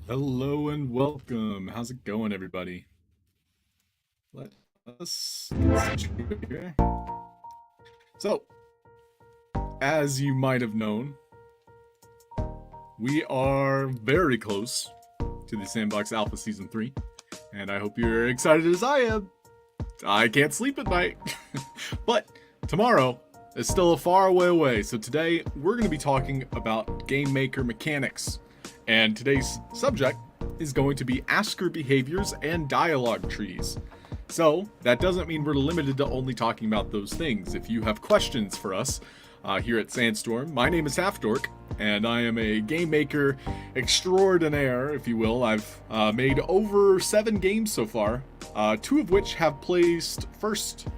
Hello and welcome. How's it going, everybody? Let us get situated here. So, as you might have known, we are very close to the Sandbox Alpha Season 3, and I hope you're excited as I am. I can't sleep at night. But tomorrow is still a far way away, so today we're going to be talking about game maker mechanics. And today's subject is going to be asker behaviors and dialogue trees. So that doesn't mean we're limited to only talking about those things. If you have questions for us here at Sandstorm, my name is Halfdork, and I am a game maker extraordinaire, if you will. I've made over 7 games so far, 2 of which have placed first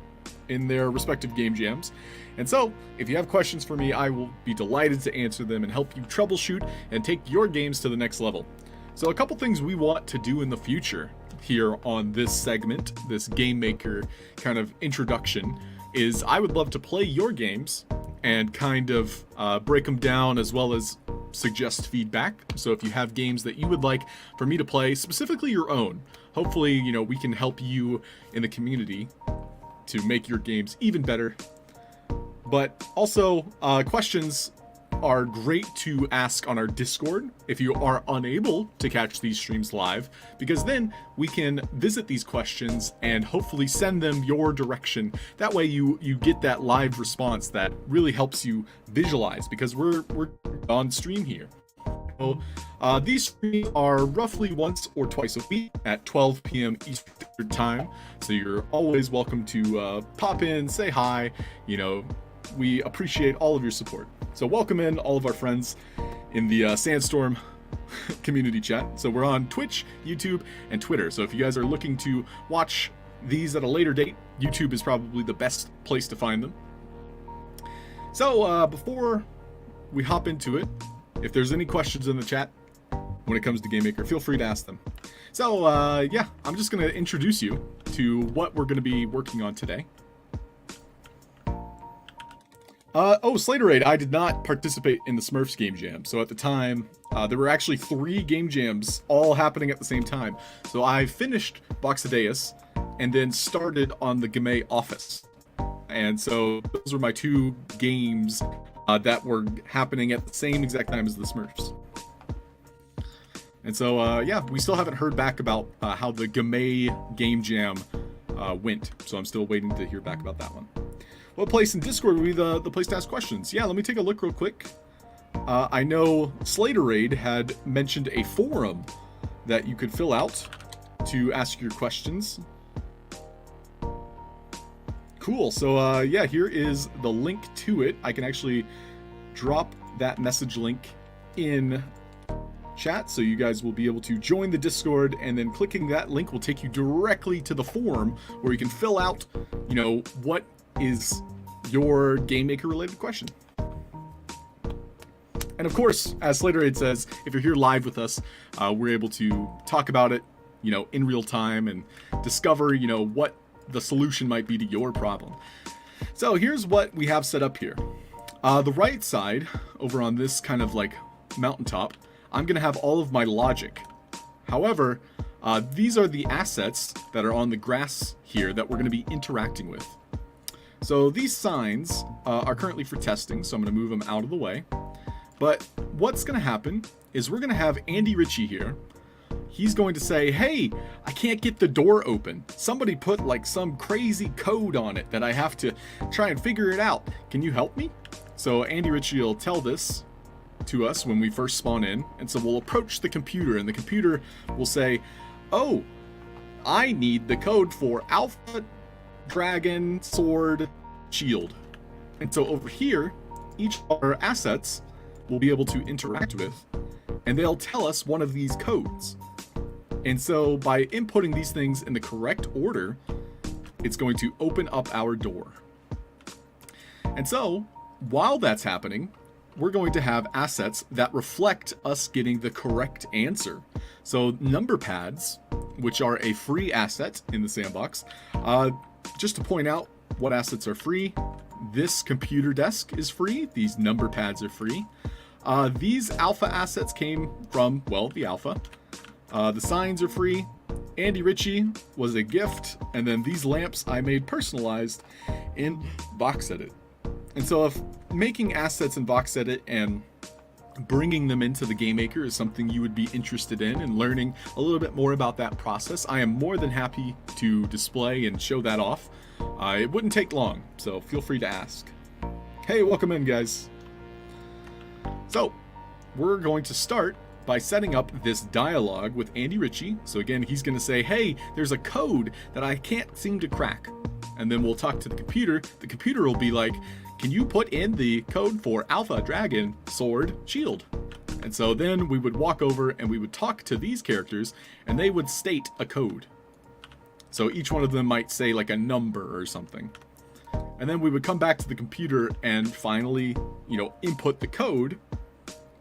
in their respective game jams. And so, if you have questions for me, I will be delighted to answer them and help you troubleshoot and take your games to the next level. So a couple things we want to do in the future here on this segment, this game maker kind of introduction, is I would love to play your games and kind of break them down as well as suggest feedback. So if you have games that you would like for me to play, specifically your own, hopefully, you know, we can help you in the community to make your games even better. But also, questions are great to ask on our Discord if you are unable to catch these streams live, because then we can visit these questions and hopefully send them your direction. That way you get that live response that really helps you visualize, because we're on stream here. So these streams are roughly once or twice a week at 12 p.m. Eastern time. So you're always welcome to pop in, say hi, you know. We appreciate all of your support. So welcome in all of our friends in the Sandstorm community chat. So we're on Twitch, YouTube, and Twitter. So if you guys are looking to watch these at a later date, YouTube is probably the best place to find them. So before we hop into it, if there's any questions in the chat when it comes to Game Maker, feel free to ask them. So yeah, I'm just going to introduce you to what we're going to be working on today. Slaterade, I did not participate in the Smurfs game jam. So at the time, there were actually 3 game jams all happening at the same time. So I finished Boxadeus and then started on the Game Office. And so those were my 2 games that were happening at the same exact time as the Smurfs. And so, yeah, we still haven't heard back about how the Game game jam went. So I'm still waiting to hear back about that one. What place in Discord would be the place to ask questions? Yeah, let me take a look real quick. I know Slaterade had mentioned a forum that you could fill out to ask your questions. Cool, so yeah, here is the link to it. I can actually drop that message link in chat, so you guys will be able to join the Discord, and then clicking that link will take you directly to the forum where you can fill out, you know, what is your game maker related question. And of course, as Slaterade says, if you're here live with us, we're able to talk about it, you know, in real time and discover, you know, what the solution might be to your problem. So here's what we have set up here. The right side, over on this kind of like mountaintop, I'm gonna have all of my logic. However, these are the assets that are on the grass here that we're gonna be interacting with. So these signs are currently for testing, so I'm going to move them out of the way. But what's going to happen is we're going to have Andy Richie here. He's going to say, hey, I can't get the door open. Somebody put like some crazy code on it that I have to try and figure it out. Can you help me? So Andy Richie will tell this to us when we first spawn in. And so we'll approach the computer, and the computer will say, oh, I need the code for Alpha Dragon, Sword, Shield. And so over here, each of our assets will be able to interact with, and they'll tell us one of these codes. And so by inputting these things in the correct order, it's going to open up our door. And so while that's happening, we're going to have assets that reflect us getting the correct answer. So number pads, which are a free asset in the sandbox, just to point out what assets are free, this computer desk is free. These number pads are free. These alpha assets came from, well, the alpha. The signs are free. Andy Richie was a gift, and then these lamps I made personalized in Box Edit. And so if making assets in Box Edit and bringing them into the Game Maker is something you would be interested in and learning a little bit more about that process, I am more than happy to display and show that off. It wouldn't take long, so feel free to ask. Hey, welcome in, guys. So, we're going to start by setting up this dialogue with Andy Richie. So again, he's going to say, hey, there's a code that I can't seem to crack. And then we'll talk to the computer. The computer will be like, can you put in the code for Alpha, Dragon, Sword, Shield? And so then we would walk over and we would talk to these characters and they would state a code. So each one of them might say like a number or something. And then we would come back to the computer and finally, input the code.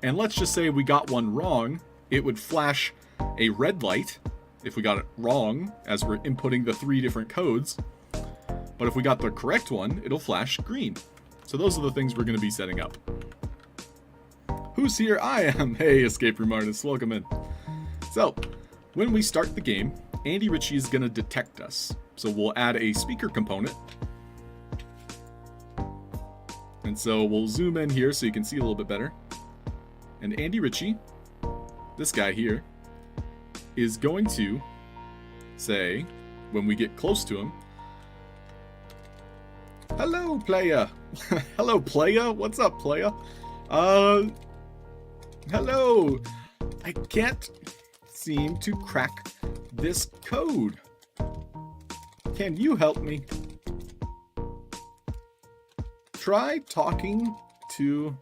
And let's just say we got one wrong. It would flash a red light if we got it wrong as we're inputting the 3 different codes. But if we got the correct one, it'll flash green. So those are the things we're going to be setting up. Who's here? I am. Hey, Escape Room Artist, welcome in. So, when we start the game, Andy Richie is going to detect us. So we'll add a speaker component. And so we'll zoom in here so you can see a little bit better. And Andy Richie, this guy here, is going to say, when we get close to him, hello, playa. Hello, playa. What's up, playa? Hello. I can't seem to crack this code. Can you help me? Try talking to...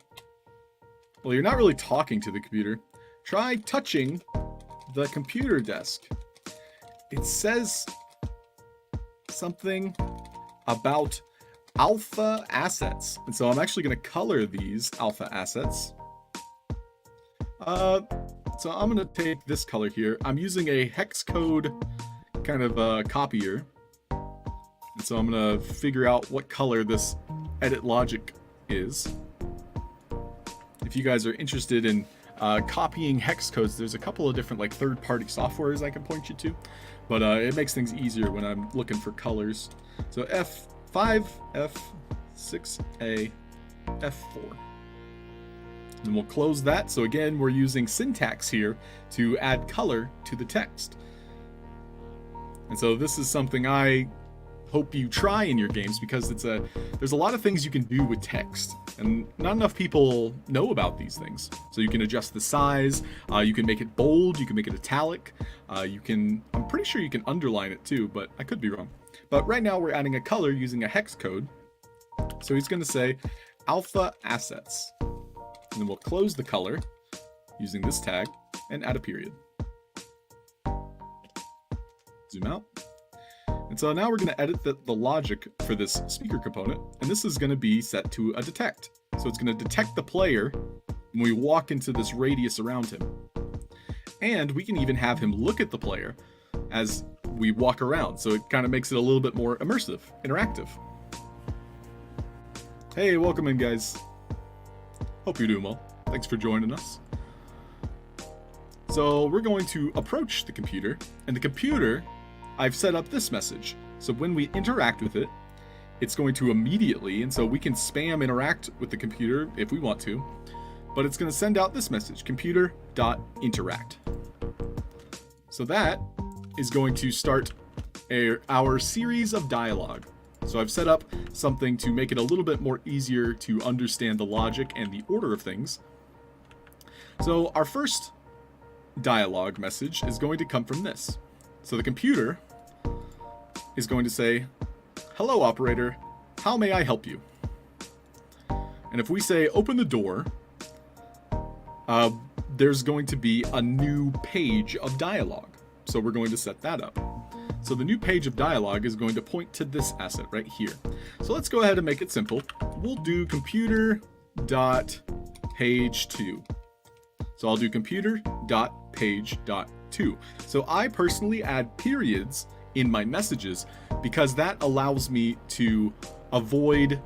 Well, you're not really talking to the computer. Try touching the computer desk. It says something about alpha assets. And so I'm actually going to color these alpha assets. So I'm going to take this color here. I'm using a hex code kind of copier. And so I'm going to figure out what color this edit logic is. If you guys are interested in copying hex codes, there's a couple of different like third-party softwares I can point you to. But it makes things easier when I'm looking for colors. So F5, F6A, F4. And we'll close that. So again, we're using syntax here to add color to the text. And so this is something I hope you try in your games because there's a lot of things you can do with text. And not enough people know about these things. So you can adjust the size, you can make it bold, you can make it italic, I'm pretty sure you can underline it too, but I could be wrong. But right now we're adding a color using a hex code. So he's going to say alpha assets. And then we'll close the color using this tag and add a period. Zoom out. And so now we're going to edit the logic for this speaker component. And this is going to be set to a detect. So it's going to detect the player when we walk into this radius around him. And we can even have him look at the player as we walk around. So it kind of makes it a little bit more immersive, interactive. Hey, welcome in, guys. Hope you're doing well. Thanks for joining us. So we're going to approach the computer, and the computer, I've set up this message. So when we interact with it, it's going to immediately, and so we can spam interact with the computer if we want to, but it's going to send out this message, computer.interact. So that is going to start our series of dialogue. So I've set up something to make it a little bit more easier to understand the logic and the order of things. So our first dialogue message is going to come from this. So the computer is going to say, hello operator, how may I help you? And if we say open the door, there's going to be a new page of dialogue. So we're going to set that up. So the new page of dialogue is going to point to this asset right here. So let's go ahead and make it simple. We'll do computer.page2. So I'll do computer.page.2. So I personally add periods in my messages because that allows me to avoid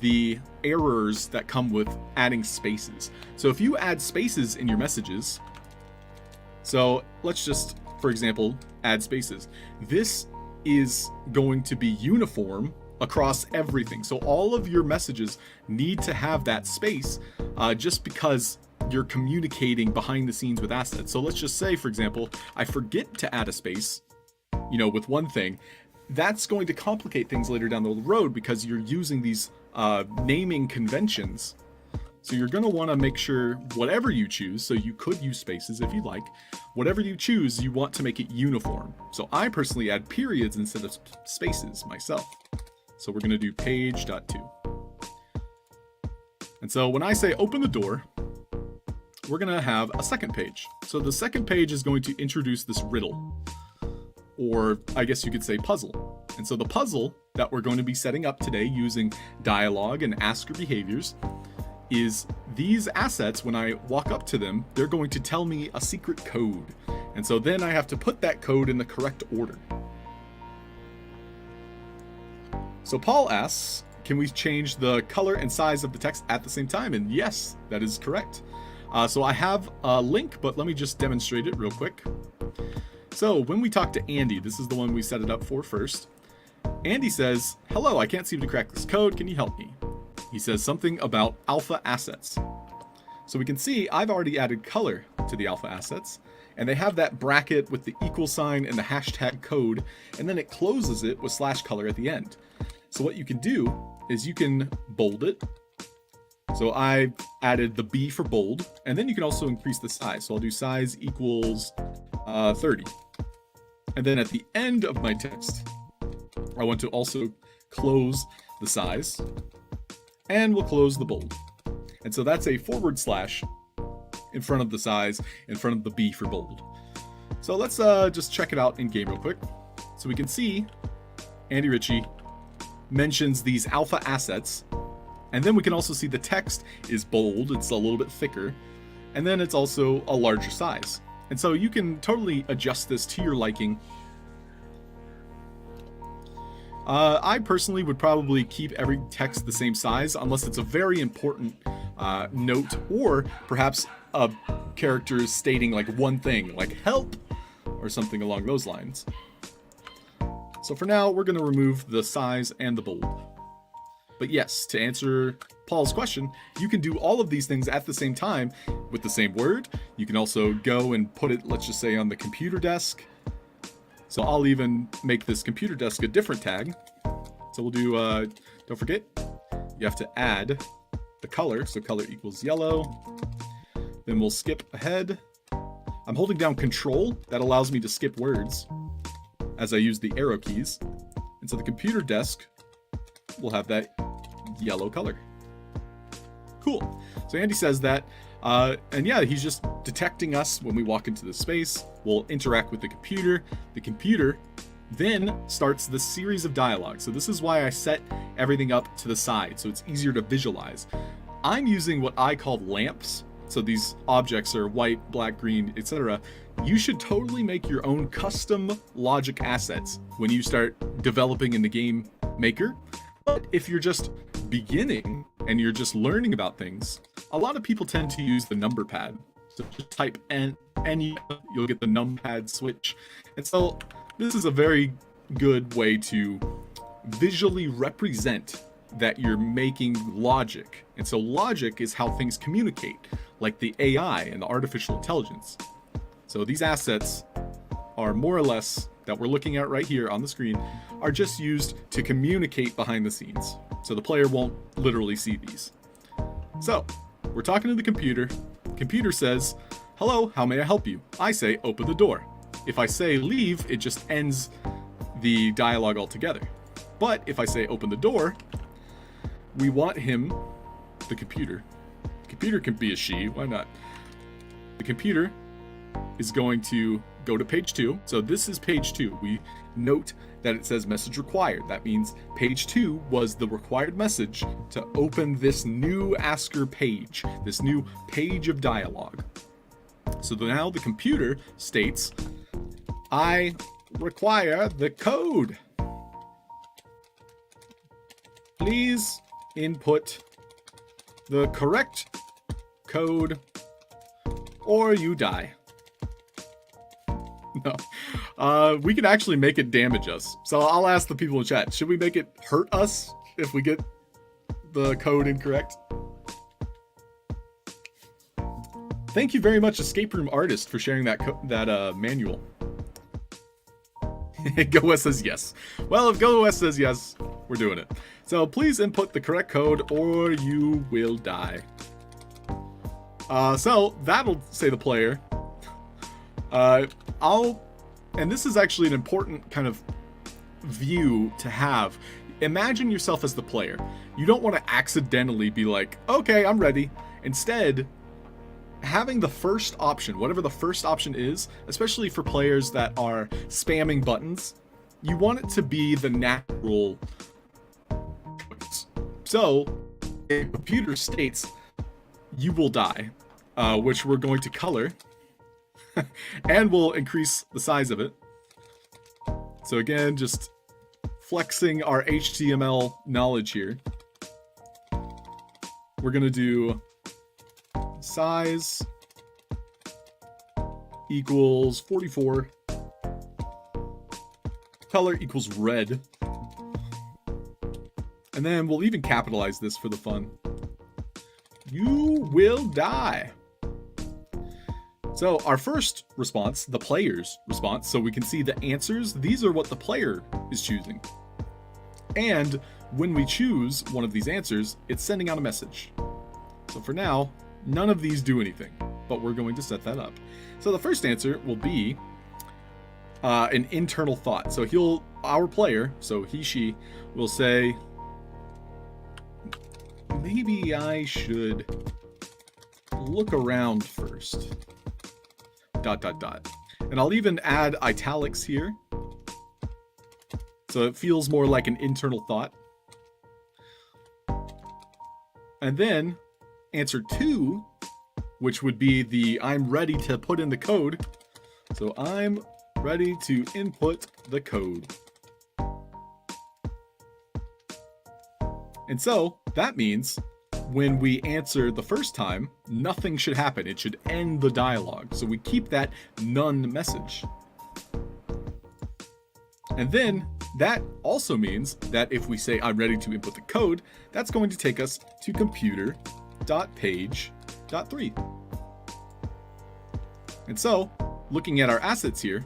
the errors that come with adding spaces. So if you add spaces in your messages, So let's just, for example, add spaces. This is going to be uniform across everything. So all of your messages need to have that space just because you're communicating behind the scenes with assets. So let's just say, for example, I forget to add a space, with one thing. That's going to complicate things later down the road because you're using these naming conventions. So you're going to want to make sure whatever you choose, so you could use spaces if you like, whatever you choose, you want to make it uniform. So I personally add periods instead of spaces myself. So we're going to do page.to. And so when I say open the door, we're going to have a second page. So the second page is going to introduce this riddle, or I guess you could say puzzle. And so the puzzle that we're going to be setting up today using dialogue and asker behaviors is these assets, when I walk up to them, they're going to tell me a secret code. And so then I have to put that code in the correct order. So Paul asks, can we change the color and size of the text at the same time? And yes, that is correct. So I have a link, but let me just demonstrate it real quick. So when we talk to Andy, this is the one we set it up for first. Andy says, hello, I can't seem to crack this code. Can you help me? He says something about alpha assets. So we can see I've already added color to the alpha assets, and they have that bracket with the equal sign and the hashtag code, and then it closes it with /color at the end. So what you can do is you can bold it. So I added the B for bold, and then you can also increase the size. So I'll do size equals 30. And then at the end of my text, I want to also close the size, and we'll close the bold. And so that's a forward slash in front of the size, in front of the B for bold. So let's just check it out in game real quick. So we can see Andy Richie mentions these alpha assets, and then we can also see the text is bold, it's a little bit thicker, and then it's also a larger size. And so you can totally adjust this to your liking. I personally would probably keep every text the same size unless it's a very important note, or perhaps a character is stating like one thing, like help, or something along those lines. So for now, we're going to remove the size and the bold. But yes, to answer Paul's question, you can do all of these things at the same time with the same word. You can also go and put it, let's just say, on the computer desk. So I'll even make this computer desk a different tag. So we'll do, don't forget, you have to add the color. So color equals yellow. Then we'll skip ahead. I'm holding down Control. That allows me to skip words as I use the arrow keys. And so the computer desk will have that yellow color. Cool. So Andy says that, and yeah, he's just detecting us when we walk into the space. We'll interact with the computer. The computer then starts the series of dialogue. So this is why I set everything up to the side, so it's easier to visualize. I'm using what I call lamps. So these objects are white, black, green, etc. You should totally make your own custom logic assets when you start developing in the game maker. But if you're just beginning and you're just learning about things, a lot of people tend to use the number pad. So just type N, you'll get the Numpad Switch. And so this is a very good way to visually represent that you're making logic. And so logic is how things communicate, like the AI and the artificial intelligence. So these assets are more or less, that we're looking at right here on the screen, are just used to communicate behind the scenes. So the player won't literally see these. So we're talking to the computer. Computer says, hello, how may I help you? I say, open the door. If I say leave, it just ends the dialogue altogether. But if I say open the door, we want him, the computer can be a she, why not? The computer is going to go to page 2. So this is page 2. We note that it says message required. That means page 2 was the required message to open this new asker page, this new page of dialogue. So now the computer states, I require the code. Please input the correct code or you die. No. We can actually make it damage us. So I'll ask the people in chat, should we make it hurt us if we get the code incorrect? Thank you very much, Escape Room Artist, for sharing that manual. GoWest says yes. Well, if GoWest says yes, we're doing it. So please input the correct code or you will die. So that'll say the player. And this is actually an important kind of view to have. Imagine yourself as the player. You don't want to accidentally be like, okay, I'm ready. Instead, having the first option, whatever the first option is, especially for players that are spamming buttons, you want it to be the natural. So, a computer states, you will die, which we're going to color, and we'll increase the size of it. So again, just flexing our HTML knowledge here. We're going to do size equals 44. Color equals red. And then we'll even capitalize this for the fun. You will die. So our first response, the player's response, so we can see the answers. These are what the player is choosing. And when we choose one of these answers, it's sending out a message. So for now, none of these do anything, but we're going to set that up. So the first answer will be an internal thought. So our player, so he, she, will say, maybe I should look around first. ... And I'll even add italics here. So it feels more like an internal thought. And then answer 2, which would be the I'm ready to put in the code. So I'm ready to input the code. And so that means when we answer the first time, nothing should happen. It should end the dialogue. So we keep that none message. And then that also means that if we say I'm ready to input the code, that's going to take us to computer.page.3. And so, looking at our assets here,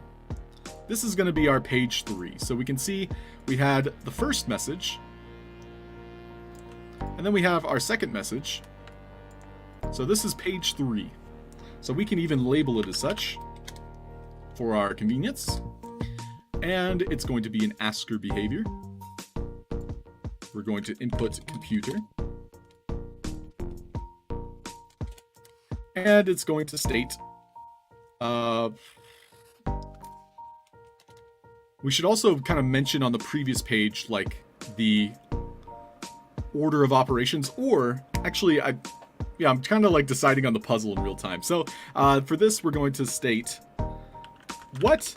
this is going to be our page 3. So we can see we had the first message, and then we have our second message. So this is page 3. So we can even label it as such for our convenience. And it's going to be an asker behavior. We're going to input computer. And it's going to state, we should also kind of mention on the previous page, like the order of operations, or actually, I'm kind of like deciding on the puzzle in real time. So for this, we're going to state, what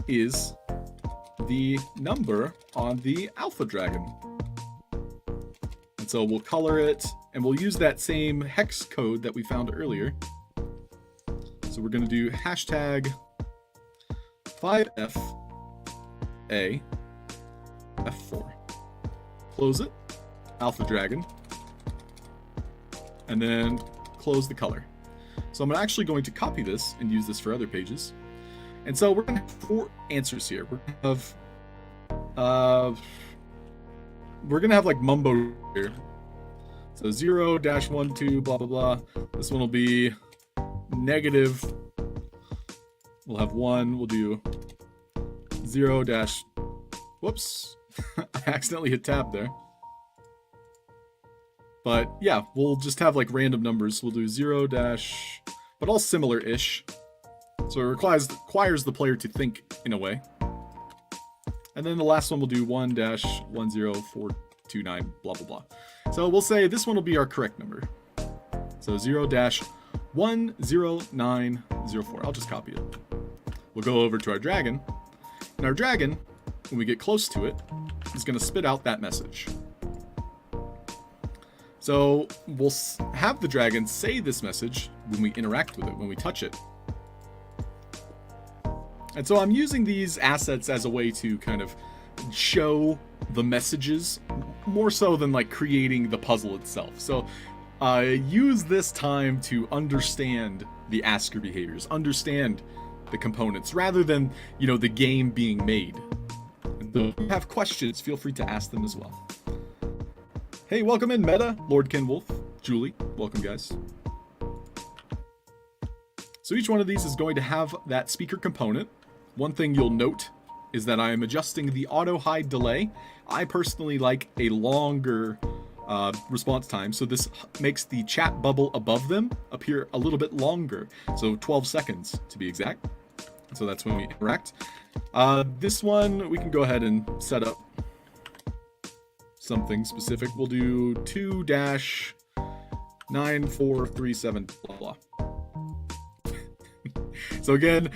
is the number on the alpha dragon? And so we'll color it, and we'll use that same hex code that we found earlier. So we're going to do hashtag 5FA F4. Close it, alpha dragon, and then close the color. So I'm actually going to copy this and use this for other pages. And so we're going to have 4 answers here. We're going to have like mumbo here. So 0-1 2 blah blah blah. This one will be negative. We'll have 1. We'll do 0 dash. Whoops. I accidentally hit tab there. But yeah, we'll just have like random numbers. We'll do 0 dash, but all similar-ish. So it requires the player to think in a way. And then the last one we'll do 1-10429 blah blah blah. So we'll say this one will be our correct number. So 0-10904. I'll just copy it. We'll go over to our dragon. And our dragon, when we get close to it, is going to spit out that message. So we'll have the dragon say this message when we interact with it, when we touch it. And so I'm using these assets as a way to kind of show the messages more so than like creating the puzzle itself. So use this time to understand the asker behaviors, understand the components, rather than, you know, the game being made. And if you have questions, feel free to ask them as well. Hey, welcome in, Meta, Lord Ken Wolf, Julie, welcome guys. So each one of these is going to have that speaker component. One thing you'll note is that I am adjusting the auto hide delay. I personally like a longer response time, so this makes the chat bubble above them appear a little bit longer, so 12 seconds to be exact. So that's when we interact. This one we can go ahead and set up something specific. We'll do 2-9437 blah blah. So again,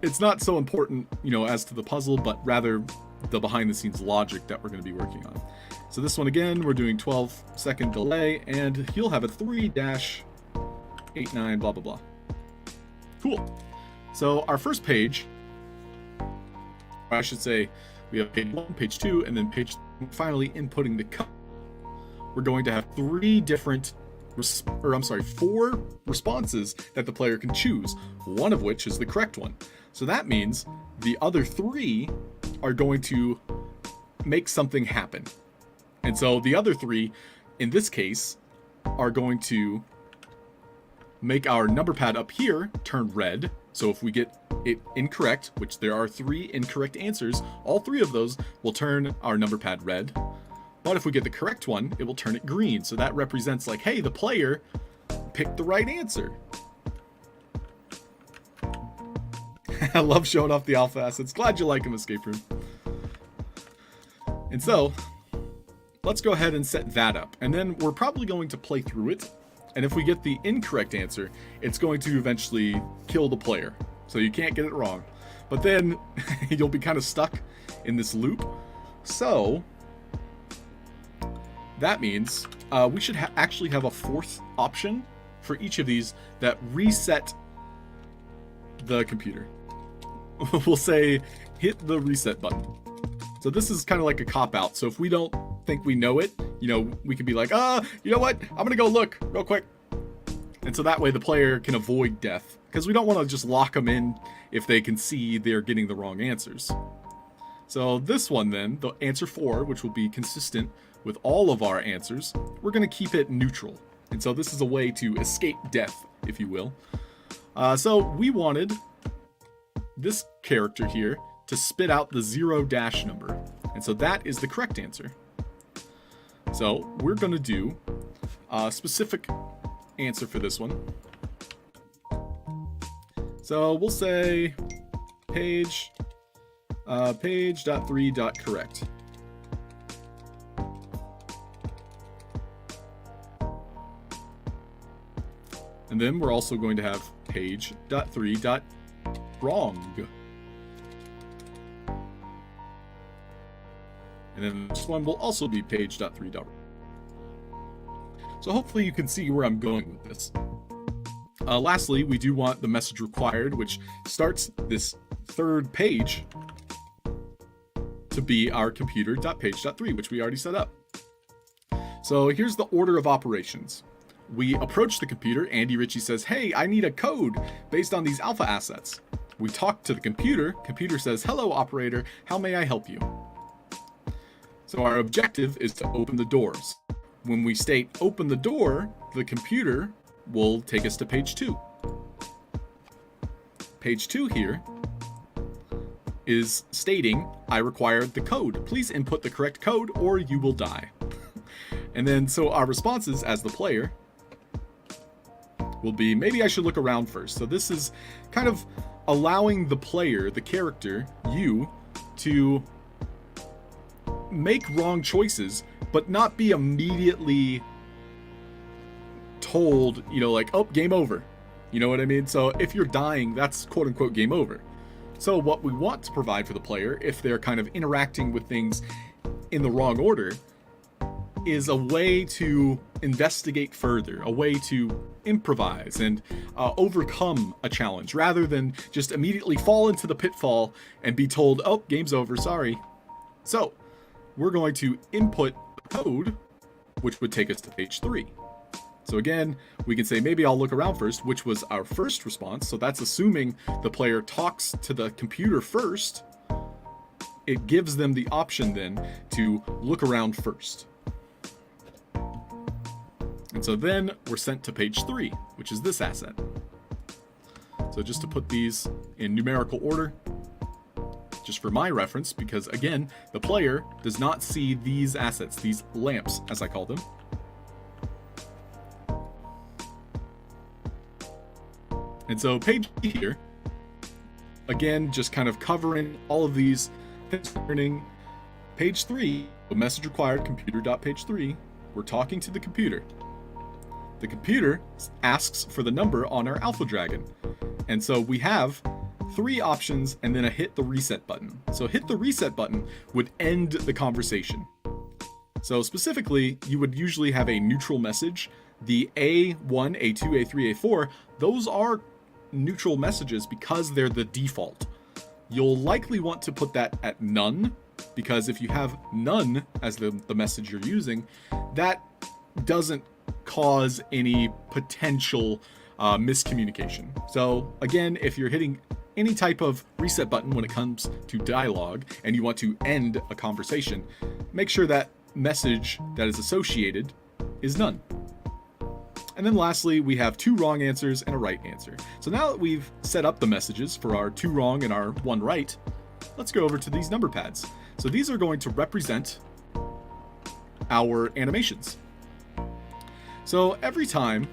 it's not so important, you know, as to the puzzle, but rather the behind the scenes logic that we're going to be working on. So this one again, we're doing 12-second delay, and he'll have a 3-89 blah blah blah. Cool. So our first page, or I should say, we have page 1, page 2, and then page 3, finally inputting the code. We're going to have 4 responses that the player can choose, one of which is the correct one. So that means the other 3 are going to make something happen. And so the other 3, in this case, are going to make our number pad up here turn red. So if we get it incorrect, which there are 3 incorrect answers, all 3 of those will turn our number pad red. But if we get the correct one, it will turn it green. So that represents like, hey, the player picked the right answer. I love showing off the alpha assets. Glad you like them, Escape Room. And so, let's go ahead and set that up. And then we're probably going to play through it. And if we get the incorrect answer, it's going to eventually kill the player. So you can't get it wrong. But then you'll be kind of stuck in this loop. So that means we should actually have a 4th option for each of these that reset the computer. We'll say hit the reset button. So this is kind of like a cop-out. So if we don't think we know it, you know, we could be like, you know what? I'm gonna go look real quick. And so that way the player can avoid death, because we don't want to just lock them in if they can see they're getting the wrong answers. So this one then, the answer 4, which will be consistent with all of our answers, we're going to keep it neutral. And so this is a way to escape death, if you will. So we wanted this character here to spit out the 0 dash number. And so that is the correct answer. So we're going to do a specific answer for this one. So we'll say page.3.correct. And then we're also going to have page.3.wrong. And then this one will also be page.3. So hopefully you can see where I'm going with this. Lastly, we do want the message required, which starts this 3rd page to be our computer.page.3, which we already set up. So here's the order of operations. We approach the computer. Andy Richie says, hey, I need a code based on these alpha assets. We talk to the computer. Computer says, hello, operator. How may I help you? So our objective is to open the doors. When we state open the door, the computer will take us to page 2. Page 2 here is stating, I required the code. Please input the correct code or you will die. And then so our responses as the player will be, maybe I should look around first. So this is kind of allowing the player, the character, you, to make wrong choices, but not be immediately told, you know, like, oh, game over. You know what I mean? So if you're dying, that's quote unquote game over. So what we want to provide for the player, if they're kind of interacting with things in the wrong order, is a way to investigate further, a way to improvise and overcome a challenge, rather than just immediately fall into the pitfall and be told, oh, game's over, sorry. So we're going to input code, which would take us to page 3. So again, we can say maybe I'll look around first, which was our first response. So that's assuming the player talks to the computer first. It gives them the option then to look around first. And so then we're sent to page 3, which is this asset. So just to put these in numerical order, just for my reference, because again, the player does not see these assets, these lamps, as I call them. And so page here, again, just kind of covering all of these concerning page 3, the message required computer.page 3, we're talking to the computer. The computer asks for the number on our Alpha Dragon. And so we have 3 options and then a hit the reset button. So hit the reset button would end the conversation. So specifically, you would usually have a neutral message. The A1, A2, A3, A4, those are neutral messages because they're the default. You'll likely want to put that at none, because if you have none as the message you're using, that doesn't cause any potential miscommunication. So again, if you're hitting any type of reset button when it comes to dialogue and you want to end a conversation, make sure that message that is associated is none. And then lastly, we have 2 wrong answers and a right answer. So now that we've set up the messages for our 2 wrong and our 1 right, let's go over to these number pads. So these are going to represent our animations. So every time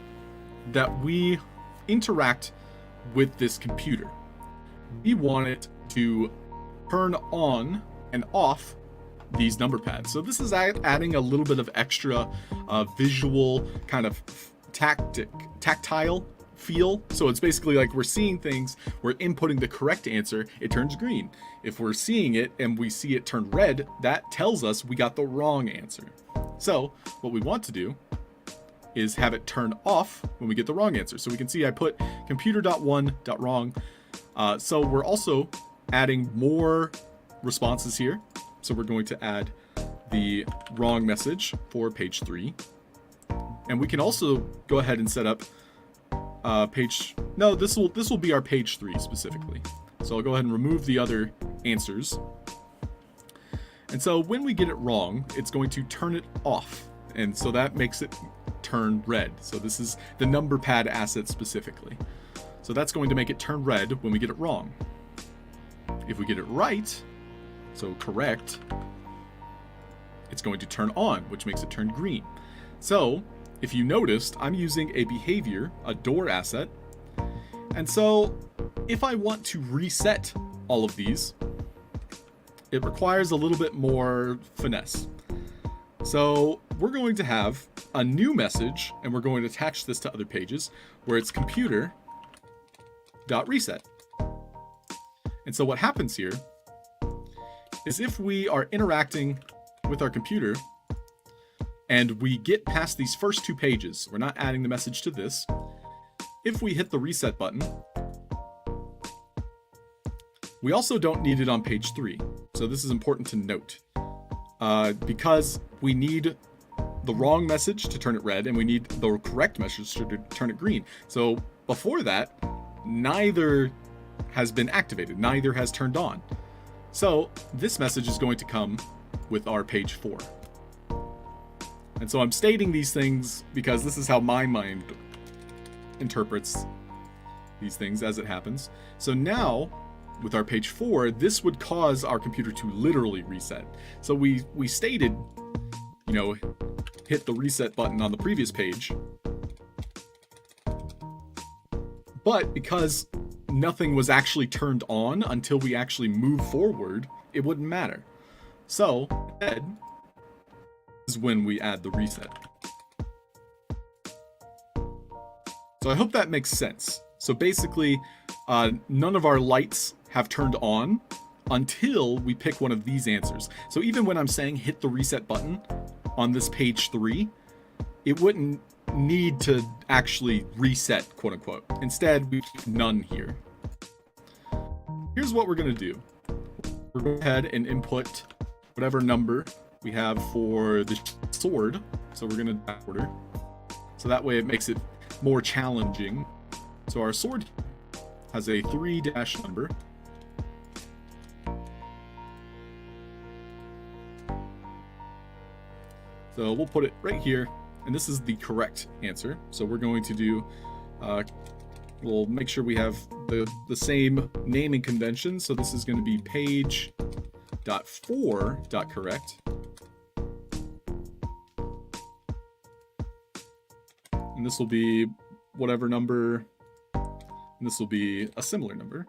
that we interact with this computer, we want it to turn on and off these number pads. So this is adding a little bit of extra visual kind of tactile feel. So it's basically like we're seeing things, we're inputting the correct answer, it turns green. If we're seeing it and we see it turn red, that tells us we got the wrong answer. So what we want to do is have it turn off when we get the wrong answer. So we can see I put computer.1.wrong. So we're also adding more responses here. So we're going to add the wrong message for page 3. And we can also go ahead and set up this will be our page 3 specifically. So I'll go ahead and remove the other answers. And so when we get it wrong, it's going to turn it off. And so that makes it turn red. So this is the number pad asset specifically. So that's going to make it turn red when we get it wrong. If we get it right, so correct, it's going to turn on, which makes it turn green. So if you noticed, I'm using a behavior, a door asset. And so if I want to reset all of these, it requires a little bit more finesse. So we're going to have a new message, and we're going to attach this to other pages, where it's computer.reset. And so what happens here is if we are interacting with our computer and we get past these first 2 pages, we're not adding the message to this. If we hit the reset button, we also don't need it on page 3. So this is important to note, because we need the wrong message to turn it red and we need the correct message to turn it green. So before that, neither has been activated, neither has turned on. So this message is going to come with our page 4. And so I'm stating these things because this is how my mind interprets these things as it happens. So now, with our page 4, this would cause our computer to literally reset. So we stated, hit the reset button on the previous page. But because nothing was actually turned on until we actually move forward, it wouldn't matter. So, instead, is when we add the reset. So I hope that makes sense. So basically, none of our lights have turned on until we pick one of these answers. So even when I'm saying hit the reset button on this page 3, it wouldn't need to actually reset, quote unquote. Instead, we keep none here. Here's what we're going to do. We're going to go ahead and input whatever number we have for the sword. So we're going to back order. So that way it makes it more challenging. So our sword has a 3 dash number. So we'll put it right here, and this is the correct answer. So we're going to do, we'll make sure we have the same naming convention. So this is going to be page.4.correct. And this will be whatever number, and this will be a similar number.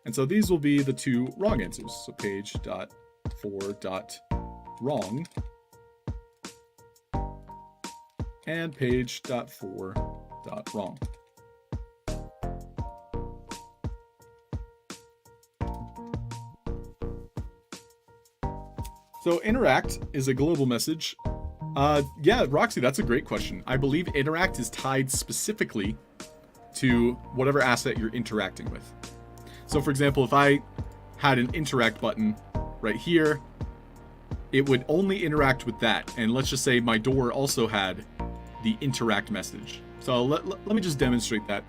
And so these will be the two wrong answers. So page.4.wrong and page.4.wrong. So interact is a global message. Yeah, Roxy, that's a great question. I believe interact is tied specifically to whatever asset you're interacting with. So for example, if I had an interact button right here, it would only interact with that. And let's just say my door also had the interact message. So let me just demonstrate that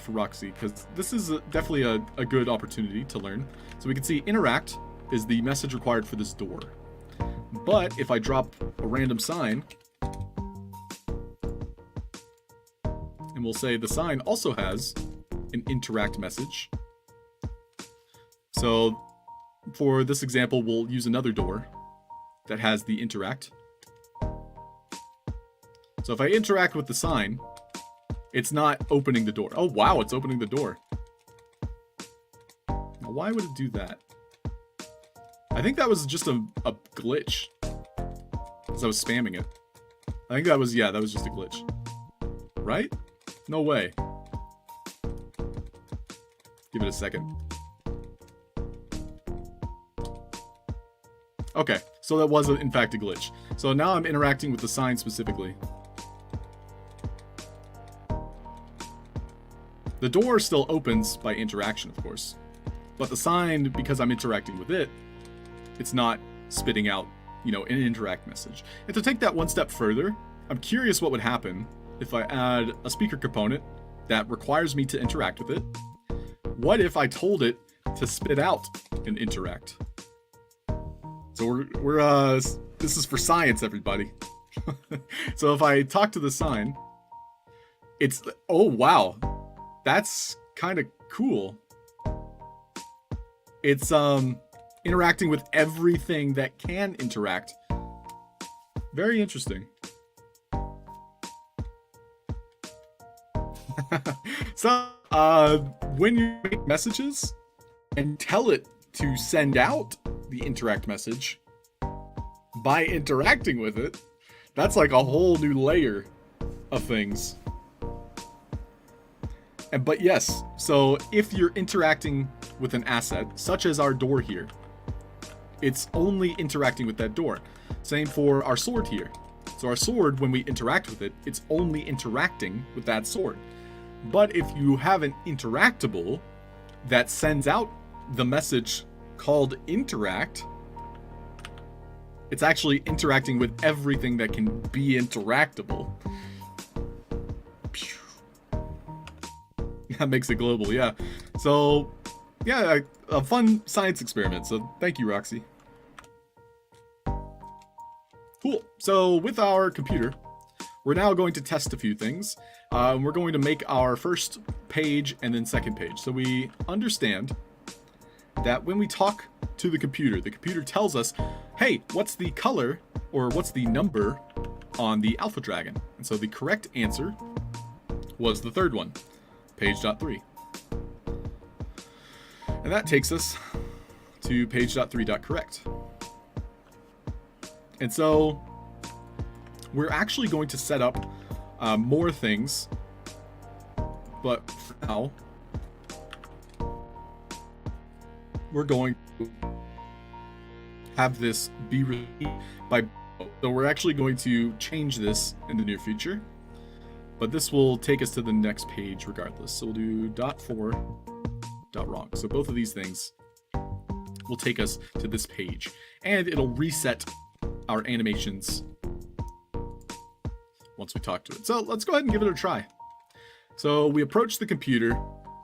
for Roxy, because this is definitely a good opportunity to learn. So we can see interact is the message required for this door. But if I drop a random sign, and we'll say the sign also has an interact message. So for this example, we'll use another door that has the interact. So if I interact with the sign, it's not opening the door. Oh wow, it's opening the door. Now, why would it do that? I think that was just a glitch, because I was spamming it. I think that was, yeah, that was just a glitch. Right? No way. Give it a second. Okay, so that was in fact a glitch. So now I'm interacting with the sign specifically. The door still opens by interaction, of course. But the sign, because I'm interacting with it, it's not spitting out, you know, an interact message. And to take that one step further, I'm curious what would happen if I add a speaker component that requires me to interact with it. What if I told it to spit out an interact? So we're this is for science, everybody. So if I talk to the sign, it's, oh wow, that's kind of cool. It's interacting with everything that can interact. Very interesting. So when you make messages and tell it to send out the interact message by interacting with it, that's like a whole new layer of things. But yes, so if you're interacting with an asset, such as our door here, it's only interacting with that door. Same for our sword here. So our sword, when we interact with it, it's only interacting with that sword. But if you have an interactable that sends out the message called interact, it's actually interacting with everything that can be interactable. That makes it global, yeah. So, yeah, a fun science experiment. So thank you, Roxy. Cool. So with our computer, we're now going to test a few things. We're going to make our first page and then second page. So we understand that when we talk to the computer tells us, hey, what's the color or what's the number on the Alpha Dragon? And so the correct answer was the third one, page.3. And that takes us to page.3.correct. And so we're actually going to set up more things, but for now, we're going to have this be released by So we're actually going to change this in the near future, but this will take us to the next page regardless. So we'll do .4 .wrong. So both of these things will take us to this page, and it'll reset our animations once we talk to it. So let's go ahead and give it a try. So we approach the computer.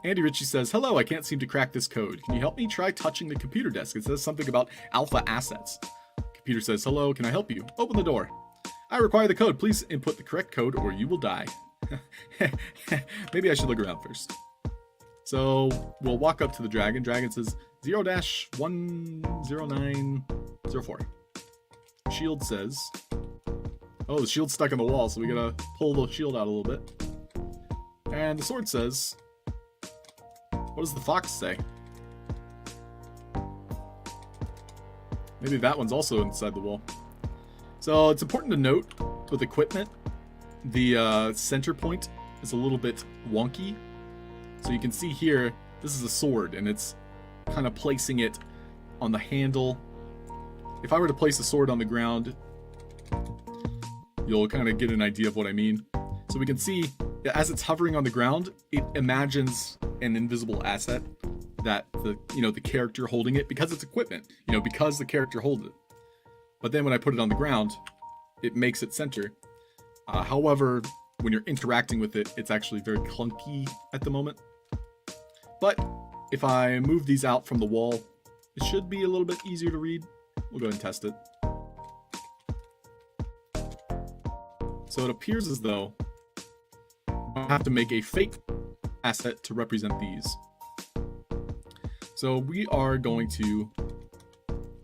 Richie says, "Hello, I can't seem to crack this code. Can you help me? Try touching the computer desk. It says something about alpha assets." Computer says, "Hello, can I help you? Open the door. I require the code. Please input the correct code or you will die." Maybe I should look around first. So we'll walk up to the dragon. Dragon says 0-10904. Shield says, oh, the shield's stuck in the wall, so we gotta pull the shield out a little bit. And the sword says, what does the fox say? Maybe that one's also inside the wall. So it's important to note with equipment, the center point is a little bit wonky. So you can see here, this is a sword, and it's kind of placing it on the handle. If I were to place a sword on the ground, you'll kind of get an idea of what I mean. So we can see that as it's hovering on the ground, it imagines an invisible asset that the character holding it, because it's equipment, because the character holds it. But then when I put it on the ground, it makes it center. However, when you're interacting with it, it's actually very clunky at the moment. But if I move these out from the wall, it should be a little bit easier to read. We'll go ahead and test it. So it appears as though I have to make a fake asset to represent these. So we are going to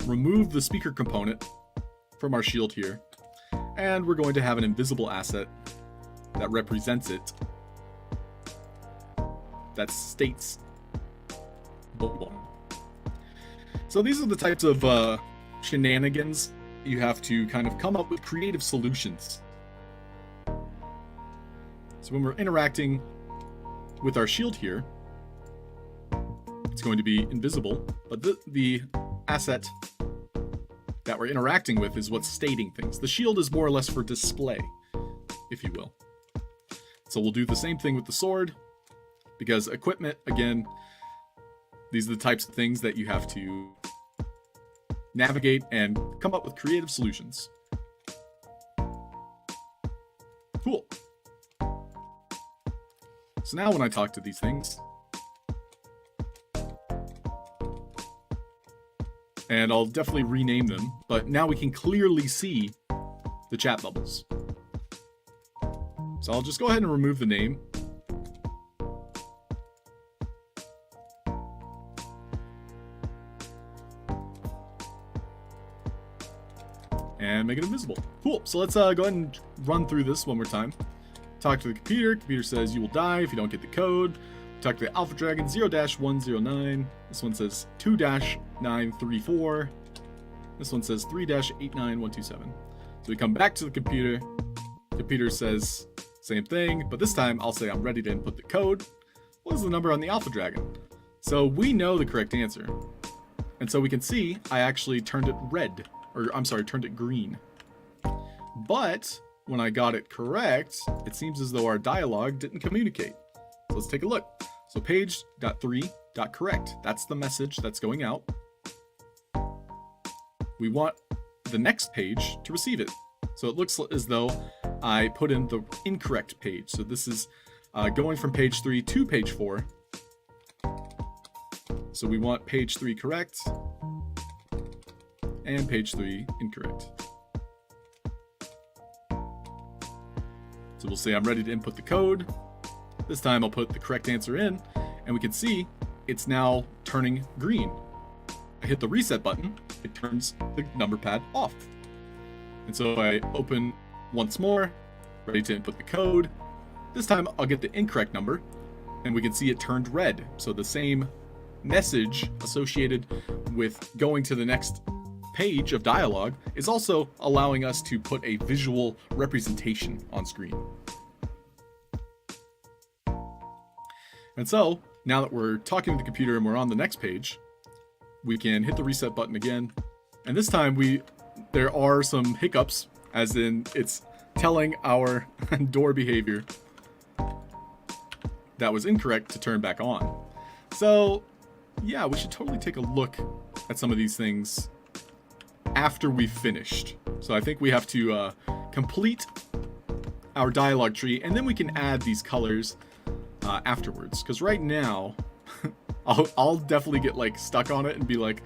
remove the speaker component from our shield here, and we're going to have an invisible asset that represents it, that states boom. So these are the types of shenanigans you have to kind of come up with creative solutions. So when we're interacting with our shield here, it's going to be invisible, but the asset that we're interacting with is what's stating things. The shield is more or less for display, if you will. So we'll do the same thing with the sword, because equipment, again, these are the types of things that you have to navigate and come up with creative solutions. Cool. So now when I talk to these things, and I'll definitely rename them, but now we can clearly see the chat bubbles. So I'll just go ahead and remove the name. And make it invisible. Cool, so let's go ahead and run through this one more time. Talk to the computer. Computer says you will die if you don't get the code. Talk to the Alpha Dragon 0-109. This one says 2-934. This one says 3-89127. So we come back to the computer. Computer says same thing, but this time I'll say I'm ready to input the code. What is the number on the Alpha Dragon? So we know the correct answer. And so we can see I actually turned it red, or I'm sorry, turned it green. But when I got it correct, it seems as though our dialogue didn't communicate. So let's take a look. So page.3.correct. That's the message that's going out. We want the next page to receive it. So it looks as though I put in the incorrect page. So this is going from page 3 to page 4. So we want page 3 correct and page 3 incorrect. So we'll say I'm ready to input the code. This time I'll put the correct answer in, and we can see it's now turning green. I hit the reset button, it turns the number pad off. And so I open once more, ready to input the code. This time I'll get the incorrect number, and we can see it turned red. So the same message associated with going to the next page of dialogue is also allowing us to put a visual representation on screen. And so now that we're talking to the computer and we're on the next page, we can hit the reset button again. And this time there are some hiccups, as in it's telling our door behavior that was incorrect to turn back on. So yeah, we should totally take a look at some of these things after we've finished. So I think we have to complete our dialogue tree, and then we can add these colors afterwards. Because right now, I'll definitely get like stuck on it and be like,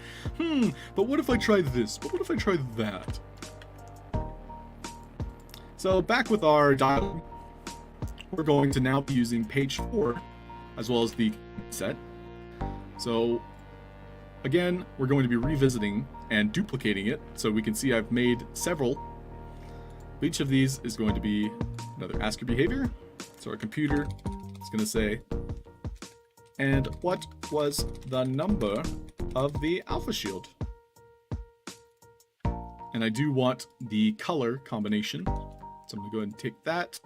but what if I try this? But what if I try that? So back with our dialogue, we're going to now be using page 4 as well as the set. So again, we're going to be revisiting and duplicating it so we can see I've made several. Each of these is going to be another asker behavior. So our computer is going to say, and what was the number of the alpha shield? And I do want the color combination. So I'm going to go ahead and take that.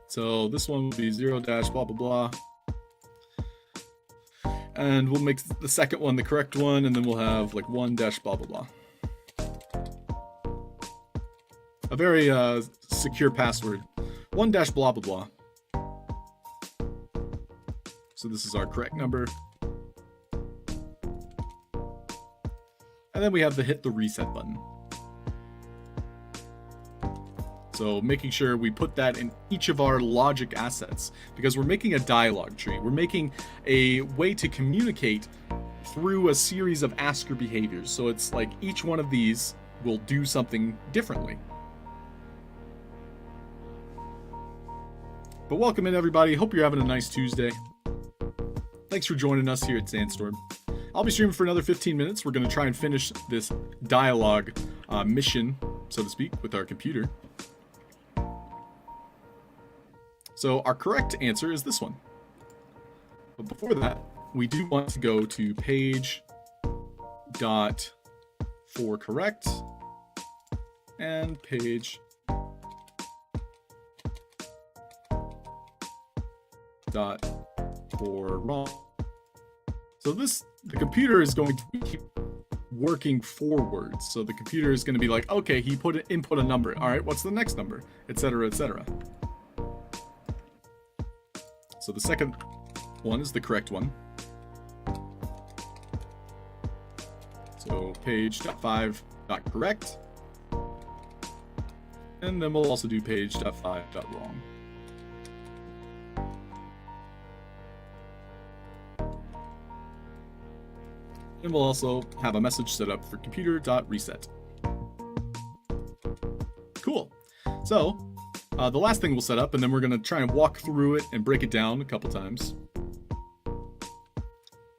So this one will be 0 dash blah blah blah. And we'll make the second one the correct one, and then we'll have like 1 dash blah blah blah. A very secure password. 1 dash blah blah blah. So this is our correct number. And then we have the hit the reset button. So making sure we put that in each of our logic assets, because we're making a dialogue tree. We're making a way to communicate through a series of asker behaviors. So it's like each one of these will do something differently. But welcome in, everybody. Hope you're having a nice Tuesday. Thanks for joining us here at Sandstorm. I'll be streaming for another 15 minutes. We're going to try and finish this dialogue mission, so to speak, with our computer. So our correct answer is this one. But before that, we do want to go to page dot for correct and page dot for wrong. So the computer is going to keep working forwards. So the computer is going to be like, okay, he input a number. All right, what's the next number? Etc., etc. So the second one is the correct one. So page.5.correct. And then we'll also do page.5.wrong. And we'll also have a message set up for computer.reset. Cool. So the last thing we'll set up, and then we're going to try and walk through it and break it down a couple times,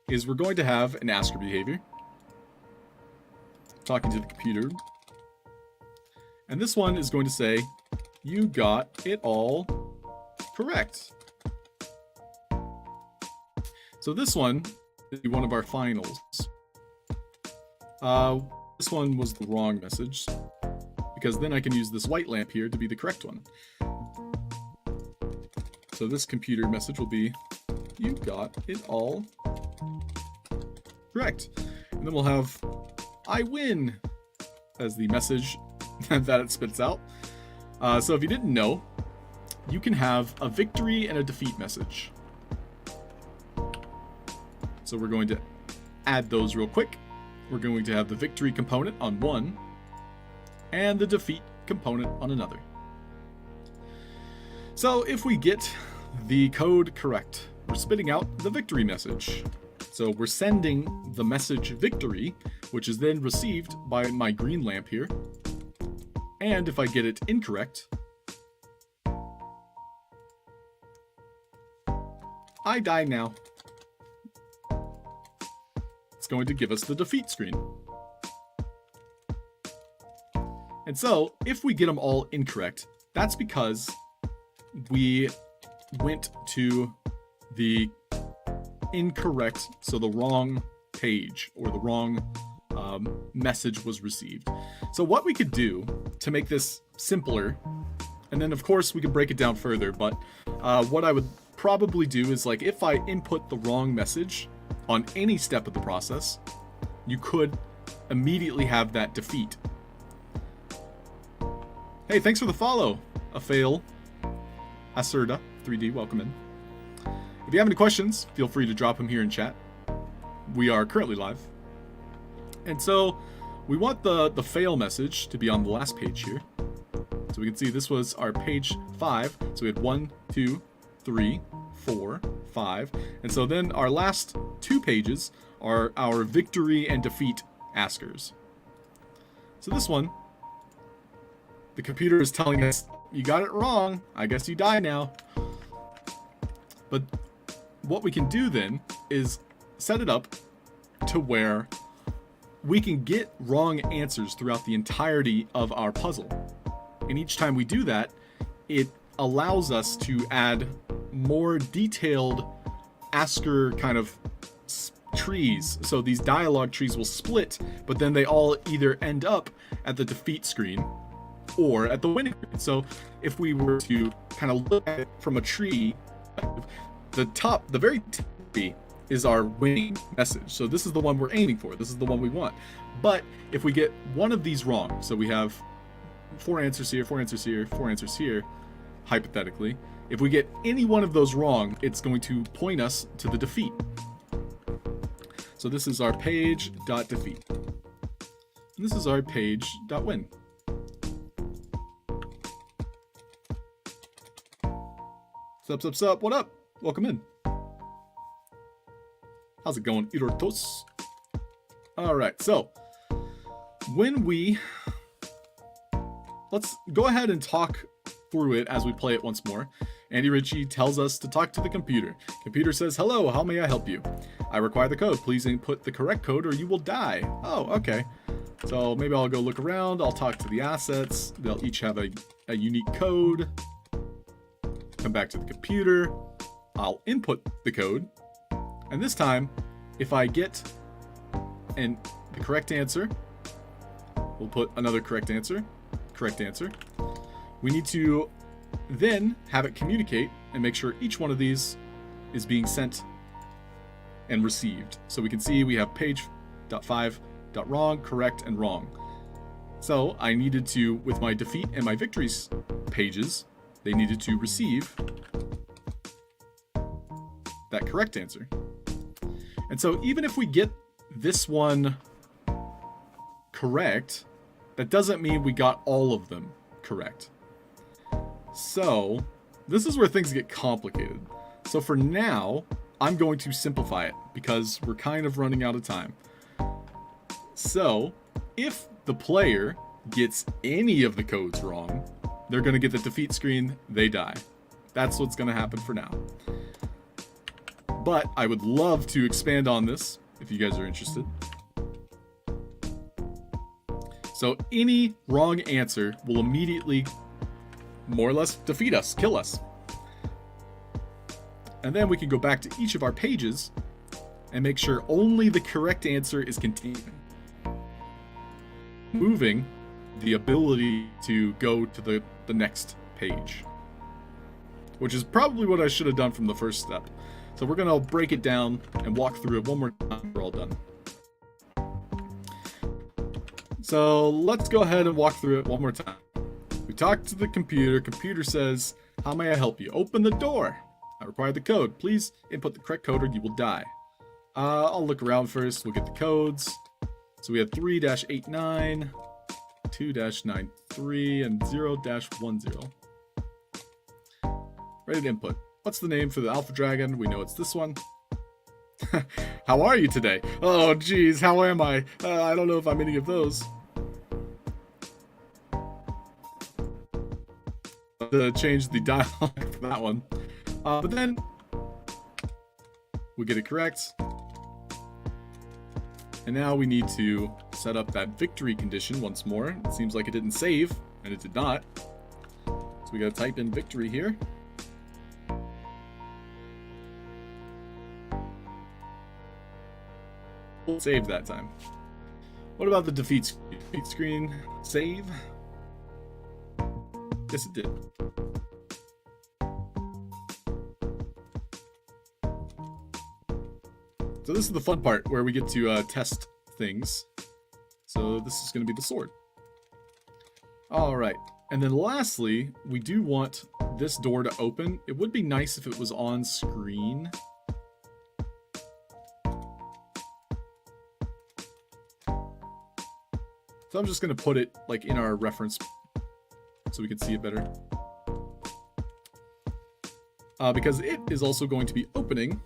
is we're going to have an asker behavior talking to the computer. And this one is going to say, you got it all correct. So this one is one of our finals. This one was the wrong message, because then I can use this white lamp here to be the correct one. So this computer message will be, you got it all correct. And then we'll have, I win, as the message that it spits out. So if you didn't know, you can have a victory and a defeat message. So we're going to add those real quick. We're going to have the victory component on one, and the defeat component on another. So if we get the code correct, we're spitting out the victory message. So we're sending the message victory, which is then received by my green lamp here. And if I get it incorrect, I die now. It's going to give us the defeat screen. And so, if we get them all incorrect, that's because we went to the incorrect, so the wrong page, or the wrong message was received. So what we could do to make this simpler, and then of course we could break it down further, but what I would probably do is, like, if I input the wrong message, on any step of the process, you could immediately have that defeat. Hey, thanks for the follow, Afail Acerda 3D, welcome in. If you have any questions, feel free to drop them here in chat. We are currently live. And so we want the fail message to be on the last page here. So we can see this was our page 5. So we had 1, 2, 3, 4, 5. And so then our last 2 pages are our victory and defeat askers. So this one, the computer is telling us, you got it wrong. I guess you die now. But what we can do then is set it up to where we can get wrong answers throughout the entirety of our puzzle. And each time we do that, it allows us to add more detailed asker kind of trees. So these dialogue trees will split, but then they all either end up at the defeat screen or at the winning screen. So if we were to kind of look at it from a tree, the very top tree is our winning message. So this is the one we're aiming for. This is the one we want. But if we get one of these wrong, so we have 4 answers here, 4 answers here, 4 answers here, hypothetically, if we get any one of those wrong, it's going to point us to the defeat. So this is our page.defeat. And this is our page.win. Sup, what up? Welcome in. How's it going, Irortos? Alright, so when let's go ahead and talk through it as we play it once more. Andy Richie tells us to talk to the computer. Computer says, hello, how may I help you? I require the code. Please input the correct code or you will die. Oh, okay. So maybe I'll go look around. I'll talk to the assets. They'll each have a unique code. Come back to the computer. I'll input the code. And this time, if I get the correct answer, we'll put another correct answer. We need to then have it communicate and make sure each one of these is being sent and received. So we can see we have page.5.wrong, correct, and wrong. So I needed to, with my defeat and my victories pages, they needed to receive that correct answer. And so even if we get this one correct, that doesn't mean we got all of them correct. So this is where things get complicated. So for now, I'm going to simplify it because we're kind of running out of time. So if the player gets any of the codes wrong, they're going to get the defeat screen, they die. That's what's going to happen for now. But I would love to expand on this if you guys are interested. So any wrong answer will immediately more or less defeat us, kill us. And then we can go back to each of our pages and make sure only the correct answer is contained. Moving the ability to go to the next page, which is probably what I should have done from the first step. So we're gonna break it down and walk through it one more time. We're all done. So let's go ahead and walk through it one more time. We talk to the computer. Computer says, how may I help you? Open the door. I require the code. Please input the correct code or you will die. I'll look around first. We'll get the codes. So we have 3-89, 2-93, and 0-10. Ready to input. What's the name for the Alpha Dragon? We know it's this one. How are you today? Oh, geez, how am I? I don't know if I'm any of those. To change the dialogue for that one. But then we get it correct. And now we need to set up that victory condition once more. It seems like it didn't save, and it did not. So we gotta type in victory here. We'll save that time. What about the defeat screen? Save? Yes, it did. So this is the fun part where we get to test things. So this is going to be the sword. All right. And then lastly, we do want this door to open. It would be nice if it was on screen. So I'm just going to put it like in our reference so we can see it better. Because it is also going to be opening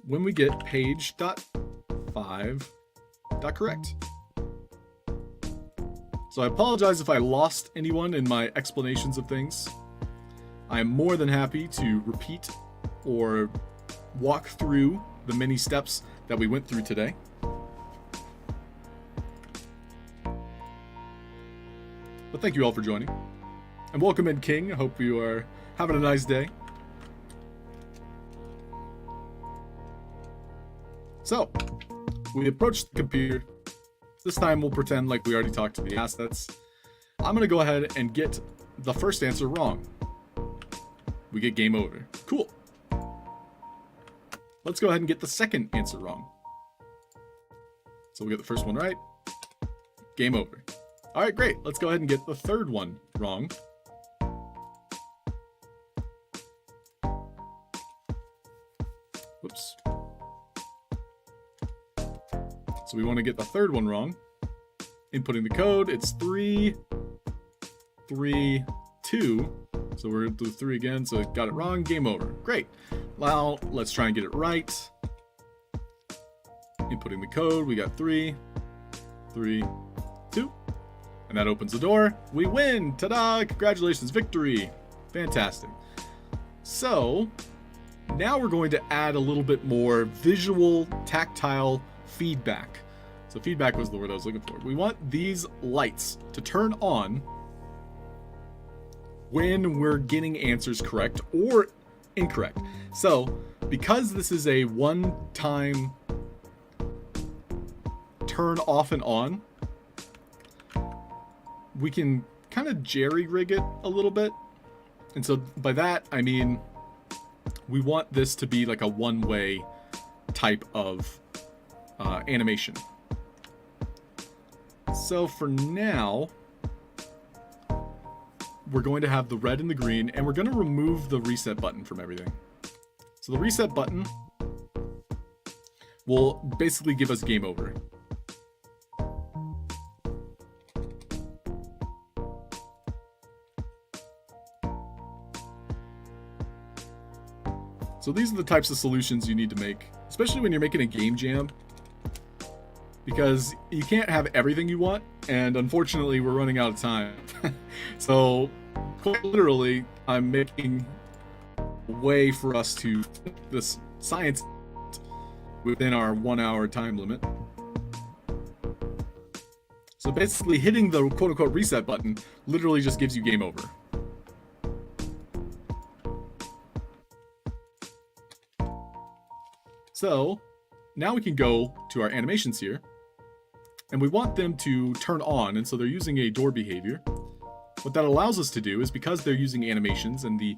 when we get page.5.correct. So I apologize if I lost anyone in my explanations of things. I am more than happy to repeat or walk through the many steps that we went through today. But thank you all for joining. And welcome in, King. I hope you are having a nice day. So, we approached the computer. This time we'll pretend like we already talked to the assets. I'm going to go ahead and get the first answer wrong. We get game over. Cool. Let's go ahead and get the second answer wrong. So we'll get the first one right. Game over. All right, great. Let's go ahead and get the third one wrong. Whoops. So we want to get the third one wrong. Inputting the code, it's 3, 3, 2. So we're going to do 3 again, so got it wrong, game over. Great. Now, let's try and get it right. Inputting the code, we got 3, 3, 2. And that opens the door. We win! Ta-da! Congratulations, victory! Fantastic. So, now we're going to add a little bit more visual, tactile feedback. So feedback was the word I was looking for. We want these lights to turn on when we're getting answers correct or incorrect. So because this is a one-time turn off and on, we can kind of jerry-rig it a little bit. And so by that, I mean, we want this to be like a one-way type of animation. So for now, we're going to have the red and the green, and we're going to remove the reset button from everything. So the reset button will basically give us game over. So these are the types of solutions you need to make, especially when you're making a game jam, because you can't have everything you want, and unfortunately we're running out of time. So quite literally, I'm making a way for us to fit this science within our 1 hour time limit. So basically hitting the quote-unquote reset button literally just gives you game over. So now we can go to our animations here, and we want them to turn on, and so they're using a door behavior. What that allows us to do is, because they're using animations and the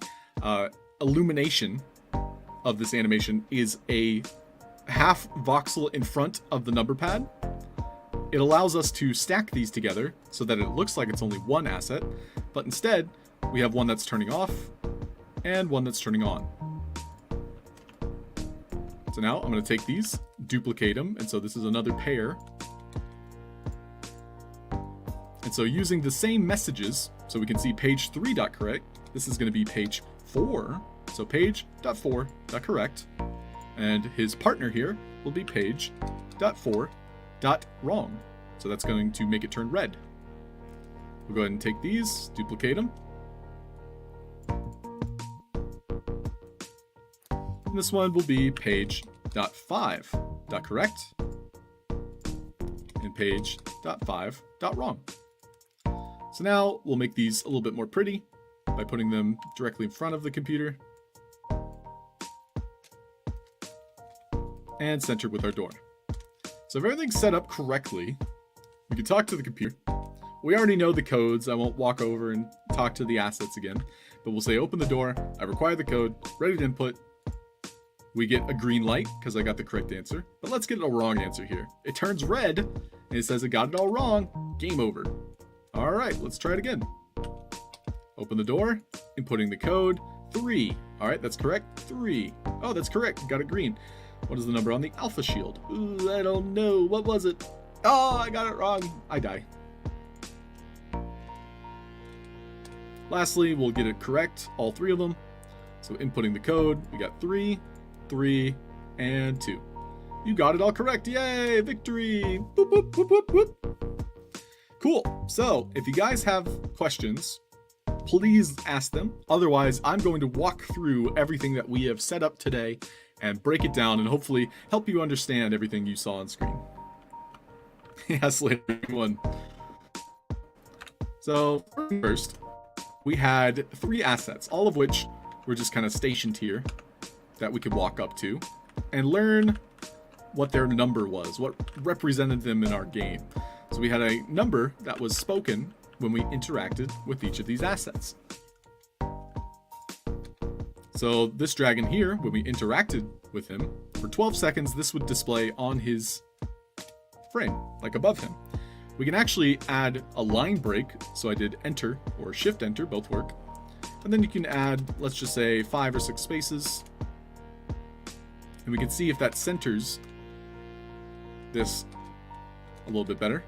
illumination of this animation is a half voxel in front of the number pad, it allows us to stack these together so that it looks like it's only one asset, but instead we have one that's turning off and one that's turning on. So now I'm going to take these, duplicate them, and so this is another pair. And so using the same messages, so we can see page 3.correct, this is going to be page 4. So page.4.correct, and his partner here will be page.4.wrong. So that's going to make it turn red. We'll go ahead and take these, duplicate them. And this one will be page.5.correct and page.5.wrong. So now we'll make these a little bit more pretty by putting them directly in front of the computer and centered with our door. So if everything's set up correctly, we can talk to the computer. We already know the codes. I won't walk over and talk to the assets again, but we'll say open the door. I require the code, ready to input. we get a green light because I got the correct answer. But let's get a wrong answer here. It turns red, and it says I got it all wrong. Game over. All right, let's try it again. Open the door, inputting the code, 3. All right, that's correct, 3. Oh, that's correct, got it green. What is the number on the alpha shield? Ooh, I don't know, what was it? Oh, I got it wrong, I die. Lastly, we'll get it correct, all 3 of them. So inputting the code, we got 3, 3, and 2. You got it all correct, yay, victory! Boop, boop, boop, boop, boop. Cool, so if you guys have questions, please ask them. Otherwise, I'm going to walk through everything that we have set up today and break it down and hopefully help you understand everything you saw on screen. Yes, later one. So first, we had 3 assets, all of which were just kind of stationed here that we could walk up to and learn what their number was, what represented them in our game. So we had a number that was spoken when we interacted with each of these assets. So this dragon here, when we interacted with him, for 12 seconds, this would display on his frame, like above him. We can actually add a line break, so I did enter or shift enter, both work. And then you can add, let's just say 5 or 6 spaces. And we can see if that centers this a little bit better.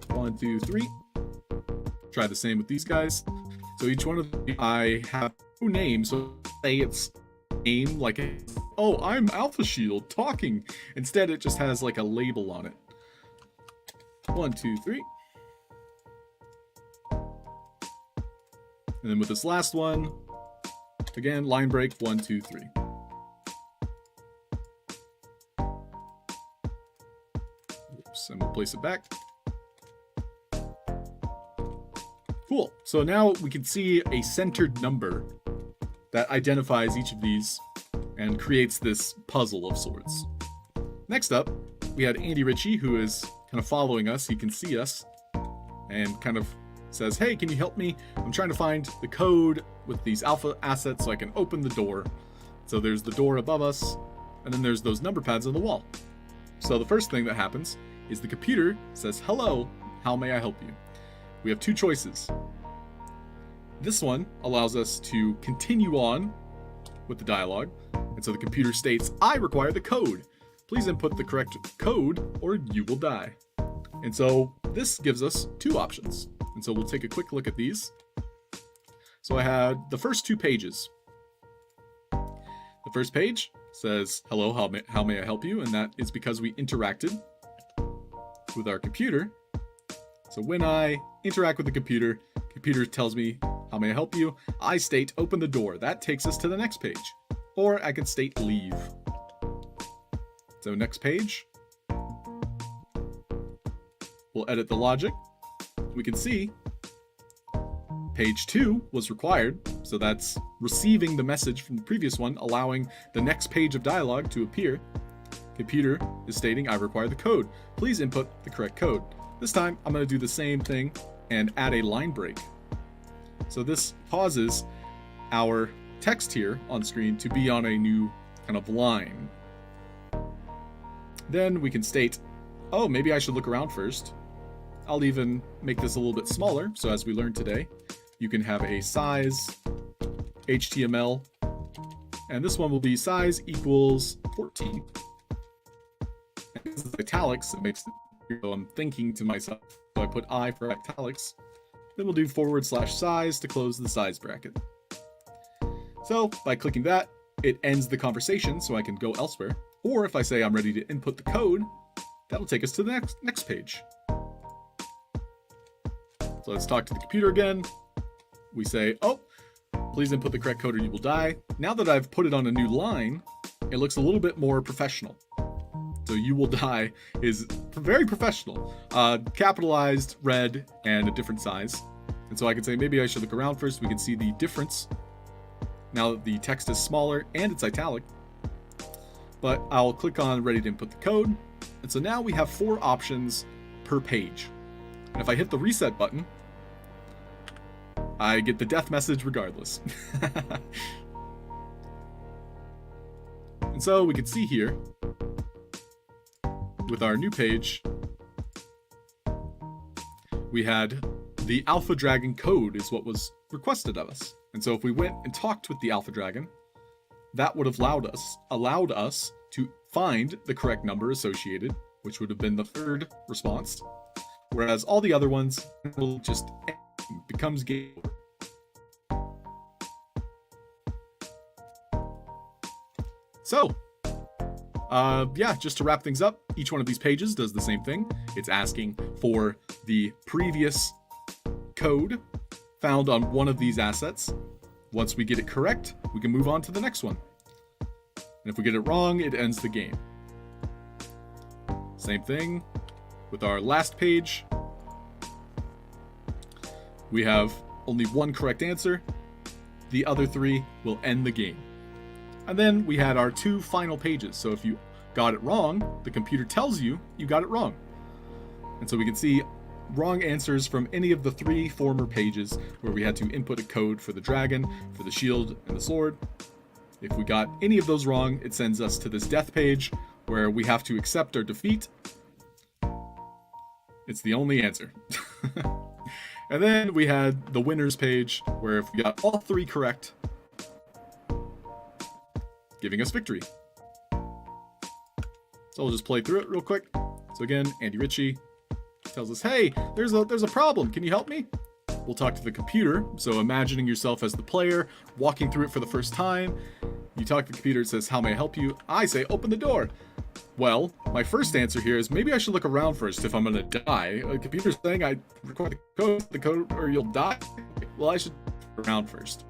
One, 2, 3. Try the same with these guys. So each one of them, I have 2 names. So say it's name like, oh, I'm Alpha Shield talking. Instead, it just has like a label on it. 1, 2, 3. And then with this last one, again, line break, 1, 2, 3. Oops, and we'll place it back. Cool, so now we can see a centered number that identifies each of these and creates this puzzle of sorts. Next up, we had Andy Richie, who is kind of following us. He can see us and kind of says, hey, can you help me? I'm trying to find the code with these alpha assets so I can open the door. So there's the door above us, and then there's those number pads on the wall. So the first thing that happens is the computer says, hello, how may I help you? We have 2 choices. This one allows us to continue on with the dialogue. And so the computer states, I require the code. Please input the correct code or you will die. And so this gives us 2 options. And so we'll take a quick look at these. So I had the first 2 pages. The first page says, hello, how may I help you? And that is because we interacted with our computer. So when I interact with the computer tells me, how may I help you? I state, open the door. That takes us to the next page. Or I can state, leave. So next page. We'll edit the logic. We can see page 2 was required. So that's receiving the message from the previous one, allowing the next page of dialogue to appear. Computer is stating, I require the code. Please input the correct code. This time, I'm going to do the same thing and add a line break. So this causes our text here on screen to be on a new kind of line. Then we can state, oh, maybe I should look around first. I'll even make this a little bit smaller. So as we learned today, you can have a size HTML, and this one will be size equals 14. And this is italics, it makes it. So I'm thinking to myself, so I put I for italics. Then we'll do /size to close the size bracket. So by clicking that, it ends the conversation so I can go elsewhere. Or if I say I'm ready to input the code, that'll take us to the next page. So let's talk to the computer again. We say, oh, please input the correct code or you will die. Now that I've put it on a new line, it looks a little bit more professional. So you will die is very professional. Capitalized, red, and a different size. And so I can say maybe I should look around first. We can see the difference. Now that the text is smaller and it's italic. But I'll click on ready to input the code. And so now we have 4 options per page. And if I hit the reset button, I get the death message regardless. And so we can see here, with our new page, we had the Alpha Dragon code is what was requested of us. And so if we went and talked with the Alpha Dragon, that would have allowed us to find the correct number associated, which would have been the third response. Whereas all the other ones will just becomes game over. So, yeah, just to wrap things up, each one of these pages does the same thing. It's asking for the previous code found on one of these assets. Once we get it correct, we can move on to the next one. And if we get it wrong, it ends the game. Same thing with our last page. We have only one correct answer. The other three will end the game. And then we had our two final pages. So if you got it wrong, the computer tells you you got it wrong. And so we can see wrong answers from any of the three former pages where we had to input a code for the dragon, for the shield, and the sword. If we got any of those wrong, it sends us to this death page where we have to accept our defeat. It's the only answer. And then we had the winners page where if we got all three correct, giving us victory. So we'll just play through it real quick. So again, Andy Richie tells us, hey, there's a problem. Can you help me? We'll talk to the computer. So imagining yourself as the player, walking through it for the first time. You talk to the computer, it says, how may I help you? I say, open the door. Well, my first answer here is maybe I should look around first if I'm gonna die. The computer's saying I record the code or you'll die. Well, I should look around first.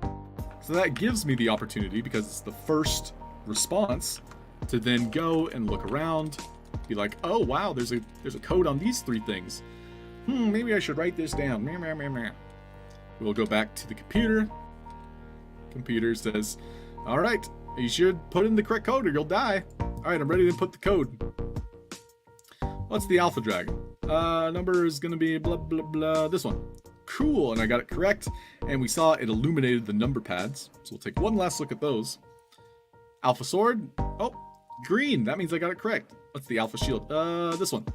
So that gives me the opportunity, because it's the first response, to then go and look around, be like, oh wow, there's a code on these three things. Maybe I should write this down. We'll go back to the computer. Computer says, all right, you should put in the correct code or you'll die. All right, I'm ready to put the code. What's the Alpha Dragon? Number is gonna be blah blah blah. This one. Cool, and I got it correct, and we saw it illuminated the number pads. So we'll take one last look at those. Alpha Sword. Oh, green. That means I got it correct. What's the Alpha Shield? This one.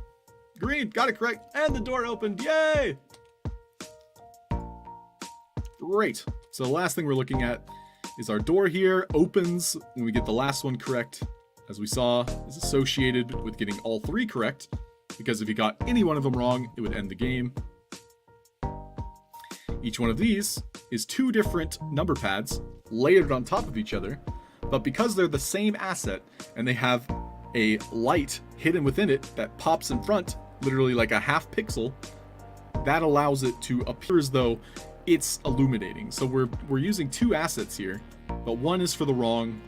Green. Got it correct, and the door opened. Yay! Great. So the last thing we're looking at is our door here opens when we get the last one correct. As we saw, is associated with getting all three correct, because if you got any one of them wrong, it would end the game. Each one of these is two different number pads layered on top of each other, but because they're the same asset and they have a light hidden within it that pops in front, literally like a half pixel, that allows it to appear as though it's illuminating. So we're using two assets here, but one is for the wrong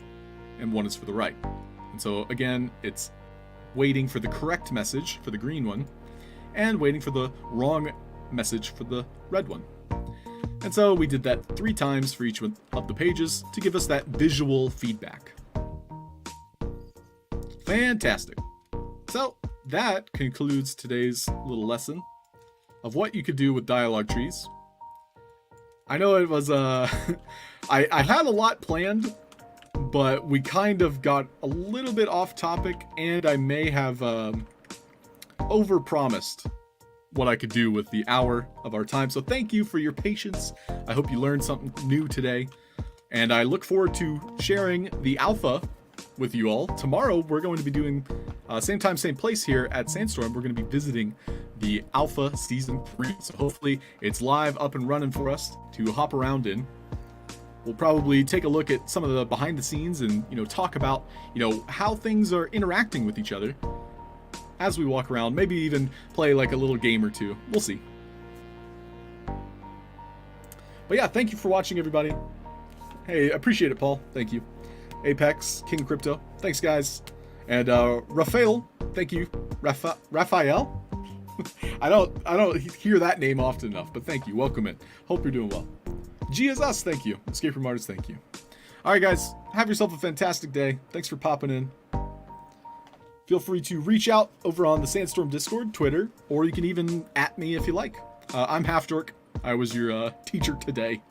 and one is for the right. And so again, it's waiting for the correct message for the green one and waiting for the wrong message for the red one. And so we did that 3 times for each one of the pages to give us that visual feedback. Fantastic. So that concludes today's little lesson of what you could do with dialogue trees. I know it was I had a lot planned, but we kind of got a little bit off topic, and I may have overpromised what I could do with the hour of our time. So thank you for your patience. I hope you learned something new today, and I look forward to sharing the alpha with you all. Tomorrow we're going to be doing same time, same place here at Sandstorm. We're going to be visiting the alpha season 3. So hopefully it's live, up and running for us to hop around in. We'll probably take a look at some of the behind the scenes and, talk about, how things are interacting with each other as we walk around, maybe even play like a little game or two. We'll see. But yeah, thank you for watching, everybody. Hey, appreciate it, Paul. Thank you. Apex, King of Crypto. Thanks, guys. And Raphael, thank you. Raphael? I don't hear that name often enough, but thank you. Welcome in. Hope you're doing well. G is us, thank you. Escape Room Artist, thank you. All right, guys, have yourself a fantastic day. Thanks for popping in. Feel free to reach out over on the Sandstorm Discord, Twitter, or you can even @ me if you like. I'm Half Dork. I was your teacher today.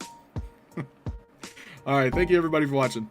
Alright, thank you everybody for watching.